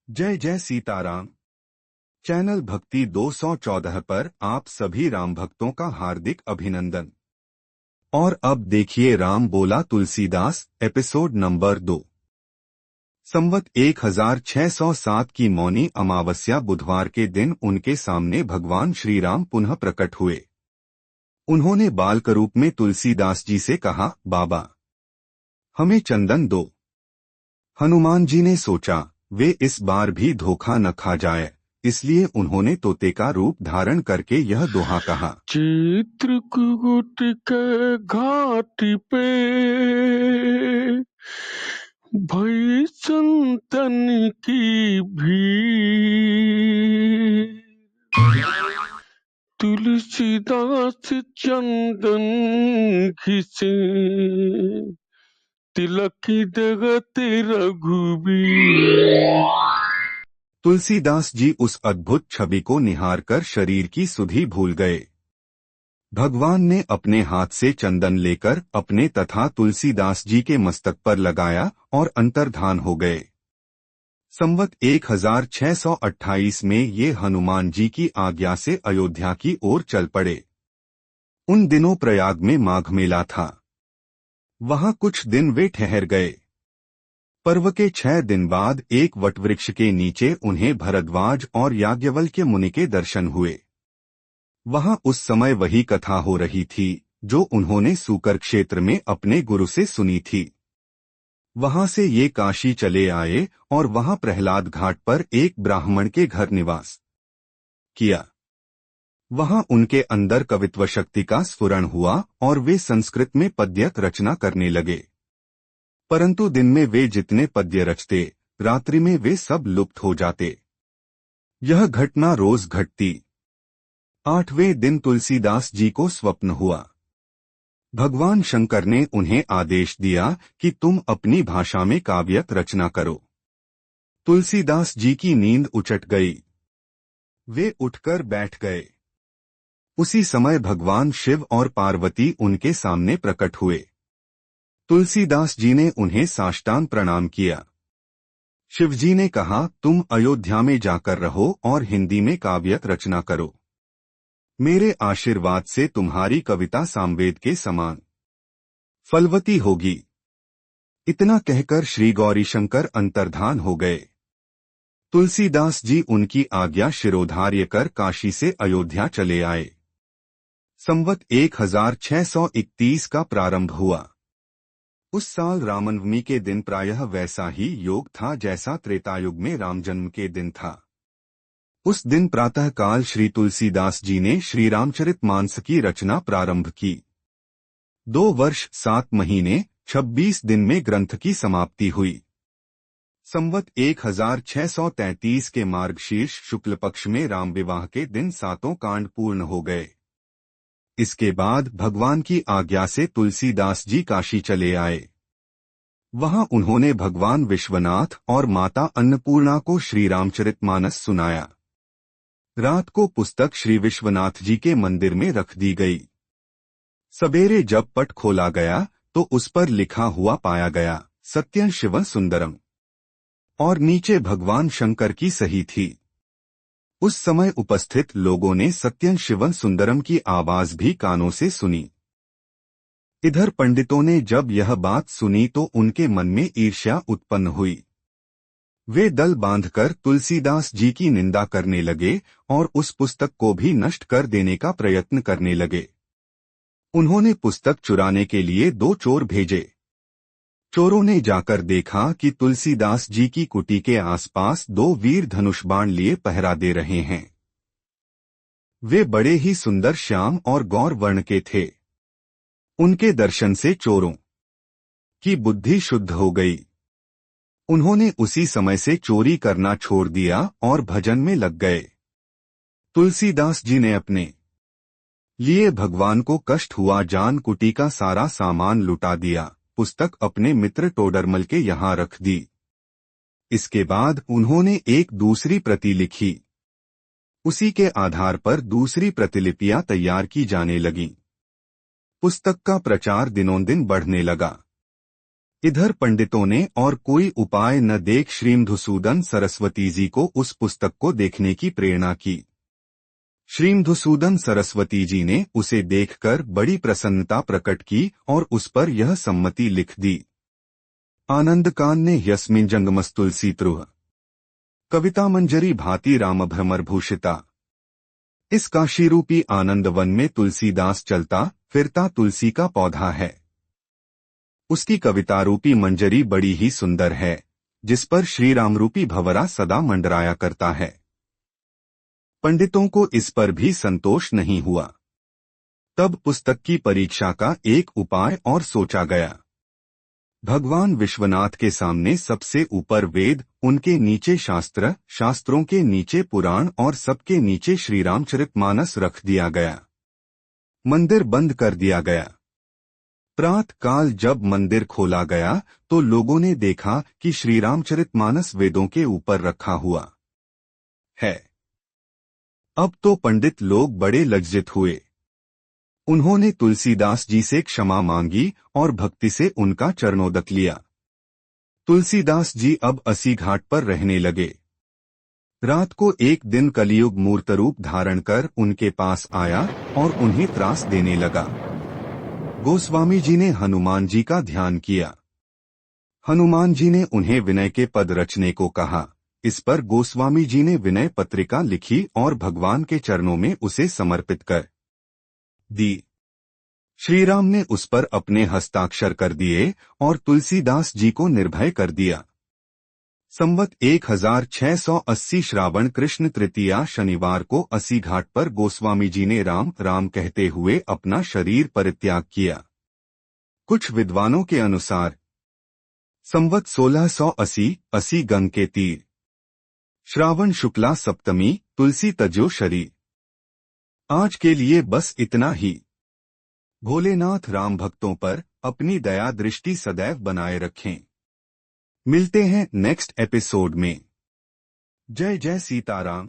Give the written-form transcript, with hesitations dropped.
जय जय सीताराम। चैनल भक्ति 214 पर आप सभी राम भक्तों का हार्दिक अभिनंदन। और अब देखिए राम बोला तुलसीदास एपिसोड नंबर 2। संवत 1607 की मौनी अमावस्या बुधवार के दिन उनके सामने भगवान श्री राम पुनः प्रकट हुए। उन्होंने बालक रूप में तुलसीदास जी से कहा, बाबा हमें चंदन दो। हनुमान जी ने सोचा वे इस बार भी धोखा न खा जाए, इसलिए उन्होंने तोते का रूप धारण करके यह दोहा कहा। चित्रकूट के घाटी पे भई संतन की भीड़, तुलसीदास चंदन घिसे तिलक जगत रघुबीर। तुलसीदास जी उस अद्भुत छवि को निहारकर शरीर की सुधि भूल गए। भगवान ने अपने हाथ से चंदन लेकर अपने तथा तुलसीदास जी के मस्तक पर लगाया और अंतर्धान हो गए। संवत 1628 में ये हनुमान जी की आज्ञा से अयोध्या की ओर चल पड़े। उन दिनों प्रयाग में माघ मेला था। वहां कुछ दिन वे ठहर गए। पर्व के 6 दिन बाद एक वटवृक्ष के नीचे उन्हें भरद्वाज और याज्ञवल्क्य मुनि के दर्शन हुए। वहां उस समय वही कथा हो रही थी जो उन्होंने सूकर क्षेत्र में अपने गुरु से सुनी थी। वहां से ये काशी चले आए और वहां प्रहलाद घाट पर एक ब्राह्मण के घर निवास किया। वहां उनके अंदर कवित्व शक्ति का स्फुरण हुआ और वे संस्कृत में पद्य रचना करने लगे। परंतु दिन में वे जितने पद्य रचते, रात्रि में वे सब लुप्त हो जाते। यह घटना रोज घटती। 8वें दिन तुलसीदास जी को स्वप्न हुआ। भगवान शंकर ने उन्हें आदेश दिया कि तुम अपनी भाषा में काव्य रचना करो। तुलसीदास जी की नींद उचट गई। वे उठकर बैठ गए। उसी समय भगवान शिव और पार्वती उनके सामने प्रकट हुए। तुलसीदास जी ने उन्हें साष्टांग प्रणाम किया। शिवजी ने कहा, तुम अयोध्या में जाकर रहो और हिंदी में काव्य रचना करो। मेरे आशीर्वाद से तुम्हारी कविता सामवेद के समान फलवती होगी। इतना कहकर श्री गौरीशंकर अंतर्धान हो गए। तुलसीदास जी उनकी आज्ञा शिरोधार्य कर काशी से अयोध्या चले आए। संवत 1631 का प्रारंभ हुआ। उस साल रामनवमी के दिन प्रायः वैसा ही योग था जैसा त्रेतायुग में रामजन्म के दिन था। उस दिन प्रातःकाल श्री तुलसीदास जी ने श्री रामचरितमानस की रचना प्रारंभ की। 2 वर्ष 7 महीने 26 दिन में ग्रंथ की समाप्ति हुई। संवत 1633 के मार्गशीर्ष शुक्ल पक्ष में राम विवाह के दिन 7 कांड पूर्ण हो गए। इसके बाद भगवान की आज्ञा से तुलसीदास जी काशी चले आए। वहां उन्होंने भगवान विश्वनाथ और माता अन्नपूर्णा को श्री रामचरितमानस सुनाया। रात को पुस्तक श्री विश्वनाथ जी के मंदिर में रख दी गई। सवेरे जब पट खोला गया तो उस पर लिखा हुआ पाया गया, सत्यं शिवं सुंदरम, और नीचे भगवान शंकर की सही थी। उस समय उपस्थित लोगों ने सत्यं शिवं सुंदरम की आवाज भी कानों से सुनी। इधर पंडितों ने जब यह बात सुनी तो उनके मन में ईर्ष्या उत्पन्न हुई। वे दल बांधकर तुलसीदास जी की निंदा करने लगे और उस पुस्तक को भी नष्ट कर देने का प्रयत्न करने लगे। उन्होंने पुस्तक चुराने के लिए 2 चोर भेजे। चोरों ने जाकर देखा कि तुलसीदास जी की कुटी के आसपास 2 वीर धनुष बाण लिए पहरा दे रहे हैं। वे बड़े ही सुंदर श्याम और गौर वर्ण के थे। उनके दर्शन से चोरों की बुद्धि शुद्ध हो गई। उन्होंने उसी समय से चोरी करना छोड़ दिया और भजन में लग गए। तुलसीदास जी ने अपने लिए भगवान को कष्ट हुआ जान कुटी का सारा सामान लुटा दिया, पुस्तक अपने मित्र टोडरमल के यहाँ रख दी। इसके बाद उन्होंने एक दूसरी प्रति लिखी। उसी के आधार पर दूसरी प्रतिलिपियां तैयार की जाने लगीं। पुस्तक का प्रचार दिनों दिन बढ़ने लगा। इधर पंडितों ने और कोई उपाय न देख श्रीमधुसूदन सरस्वती जी को उस पुस्तक को देखने की प्रेरणा की। श्रीमधुसूदन सरस्वती जी ने उसे देखकर बड़ी प्रसन्नता प्रकट की और उस पर यह सम्मति लिख दी। आनंदकान ने यस्मिन् जंगमस्तुलसी त्रुह कविता मंजरी भाति राम भ्रमर भूषिता। इस काशीरूपी आनंद वन में तुलसीदास चलता फिरता तुलसी का पौधा है। उसकी कवितारूपी मंजरी बड़ी ही सुंदर है, जिस पर श्रीराम रूपी भंवरा सदा मंडराया करता है। पंडितों को इस पर भी संतोष नहीं हुआ। तब पुस्तक की परीक्षा का एक उपाय और सोचा गया। भगवान विश्वनाथ के सामने सबसे ऊपर वेद, उनके नीचे शास्त्र, शास्त्रों के नीचे पुराण और सबके नीचे श्रीरामचरितमानस रख दिया गया। मंदिर बंद कर दिया गया। प्रातः काल जब मंदिर खोला गया तो लोगों ने देखा कि श्रीरामचरितमानस वेदों के ऊपर रखा हुआ है। अब तो पंडित लोग बड़े लज्जित हुए। उन्होंने तुलसीदास जी से क्षमा मांगी और भक्ति से उनका चरणोदक लिया। तुलसीदास जी अब अस्सी घाट पर रहने लगे। रात को एक दिन कलियुग मूर्तरूप धारण कर उनके पास आया और उन्हें त्रास देने लगा। गोस्वामी जी ने हनुमान जी का ध्यान किया। हनुमान जी ने उन्हें विनय के पद रचने को कहा। इस पर गोस्वामी जी ने विनय पत्रिका लिखी और भगवान के चरणों में उसे समर्पित कर दी। श्रीराम ने उस पर अपने हस्ताक्षर कर दिए और तुलसीदास जी को निर्भय कर दिया। संवत 1680 श्रावण कृष्ण तृतीया शनिवार को अस्सी घाट पर गोस्वामी जी ने राम राम कहते हुए अपना शरीर परित्याग किया। कुछ विद्वानों के अनुसार संवत 1680 गंग के तीर, श्रावण शुक्ला सप्तमी, तुलसी तजो शरीर। आज के लिए बस इतना ही। भोलेनाथ राम भक्तों पर अपनी दया दृष्टि सदैव बनाए रखें। मिलते हैं नेक्स्ट एपिसोड में। जय जय सीताराम।